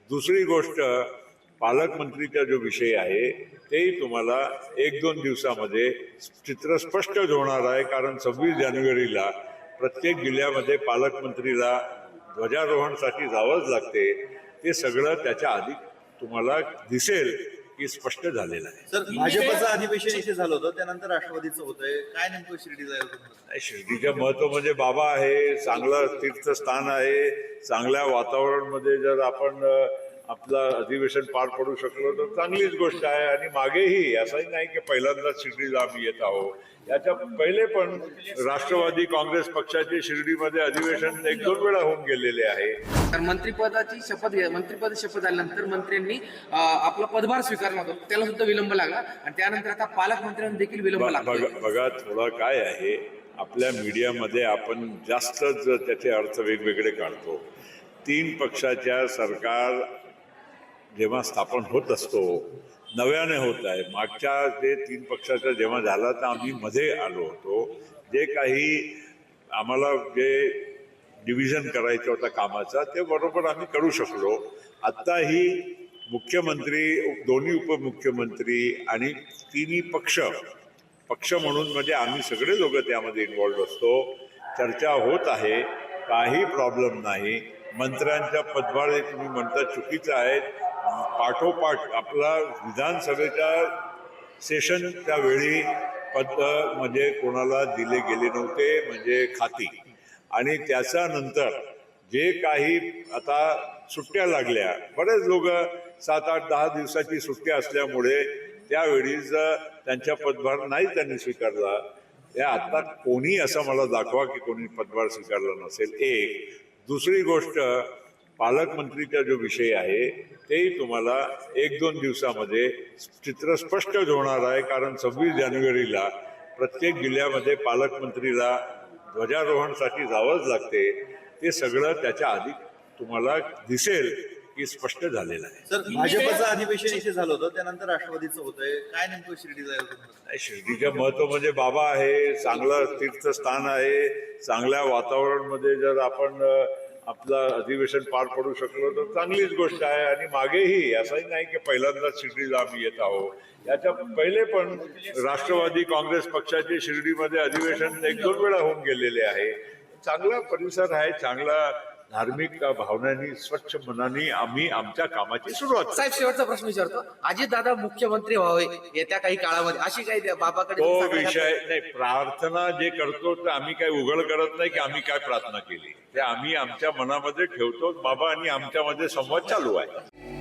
दुसरी गोष्ट, पालकमंत्रीचा जो विषय आहे तेही तुम्हाला 1-2 दिवसामध्ये चित्र स्पष्ट होणार आहे. कारण 26 जानेवारीला प्रत्येक जिल्ह्यामध्ये पालकमंत्रीला ध्वजारोहणासाठी जावंच लागते. ते सगळं त्याच्या आधी तुम्हाला दिसेल की स्पष्ट झालेलं आहे. सर, भाजपचं अधिवेशन इथे झालं होतं, त्यानंतर राष्ट्रवादीचं होतंय. काय नेमकं शिर्डीला आहे? शिर्डीचं महत्व म्हणजे बाबा आहे, चांगलं तीर्थस्थान आहे. चांगल्या वातावरणामध्ये जर आपण आपलं अधिवेशन पार पडू शकलो तर चांगलीच गोष्ट आहे. आणि मागेही असंही नाही की पहिल्यांदाच शिर्डीला आम्ही येत आहोत. याच्या पहिले पण राष्ट्रवादी काँग्रेस पक्षाचे शिर्डीमध्ये अधिवेशन 1-2 वेळा होऊन गेलेले आहे. तर मंत्रिपदाची मंत्रिपद शपथ झाल्यानंतर मंत्र्यांनी आपला पदभार स्वीकारला होता, त्याला सुद्धा विलंब लागला आणि त्यानंतर आता पालकमंत्र्यांना देखील विलंब लागला. बघा थोडा काय आहे, आपल्या मीडियामध्ये आपण जास्तच त्याचे अर्थ वेगवेगळे काढतो. 3 पक्षाच्या सरकार जेव्हा स्थापन होत असतो, नव्याने होत आहे. मागच्या जे 3 पक्षाचा जेव्हा झाला तर आम्ही मध्ये आलो होतो. जे काही आम्हाला जे डिव्हिजन करायचं होता कामाचा ते बरोबर आम्ही करू शकलो. आत्ताही मुख्यमंत्री, दोन्ही उपमुख्यमंत्री आणि 3ही पक्ष म्हणून म्हणजे आम्ही सगळे लोक त्यामध्ये इन्व्हॉल्ड असतो. चर्चा होत आहे, काही प्रॉब्लेम नाही. मंत्र्यांच्या पदभार हे तुम्ही म्हणता चुकीचं आहे. पाठोपाठ आपला विधानसभेच्या सेशनच्या वेळी पद म्हणजे कोणाला दिले गेले नव्हते, म्हणजे खाती. आणि त्याच्यानंतर जे काही आता सुट्ट्या लागल्या, बरेच लोक 7-8-10 दिवसाची सुट्ट्या असल्यामुळे त्यावेळीच त्यांच्या पदभार नाही त्यांनी स्वीकारला. त्या आता कोणी असं मला दाखवा की कोणी पदभार स्वीकारला नसेल. एक. दुसरी गोष्ट, पालकमंत्रीचा जो विषय आहे तेही तुम्हाला 1-2 दिवसामध्ये चित्र स्पष्ट होणार आहे. कारण 26 जानेवारीला प्रत्येक जिल्ह्यामध्ये पालकमंत्रीला ध्वजारोहणासाठी जावंच लागते. ते सगळं त्याच्या आधी तुम्हाला दिसेल की स्पष्ट झालेलं आहे. सर, भाजपचं अधिवेशन इथे झालं होतं, त्यानंतर राष्ट्रवादीचं होतंय. काय नेमकं शिर्डीला आहे? शिर्डीचं महत्व म्हणजे बाबा आहे, चांगलं तीर्थस्थान आहे. चांगल्या वातावरणामध्ये जर आपण आपलं अधिवेशन पार पडू शकलो तर चांगलीच गोष्ट आहे. आणि मागेही असंही नाही की पहिल्यांदाच शिर्डीला आम्ही येत आहोत. याच्या पहिले पण राष्ट्रवादी काँग्रेस पक्षाचे शिर्डीमध्ये अधिवेशन 1-2 वेळा होऊन गेलेले आहे. चांगला परिसर आहे, चांगला धार्मिक भावनांनी, स्वच्छ मनाने आम्ही आमच्या कामाची सुरुवात. साहेब, शेवटचा प्रश्न विचारतो. अजितदादा मुख्यमंत्री व्हावे येत्या काही काळामध्ये, अशी काही बाबाकडे तो विषय नाही. प्रार्थना जे करतो तर आम्ही काही उघड करत नाही की आम्ही काय प्रार्थना केली. ते आम्ही आमच्या मनामध्ये ठेवतो बाबा, आणि आमच्यामध्ये संवाद चालू आहे.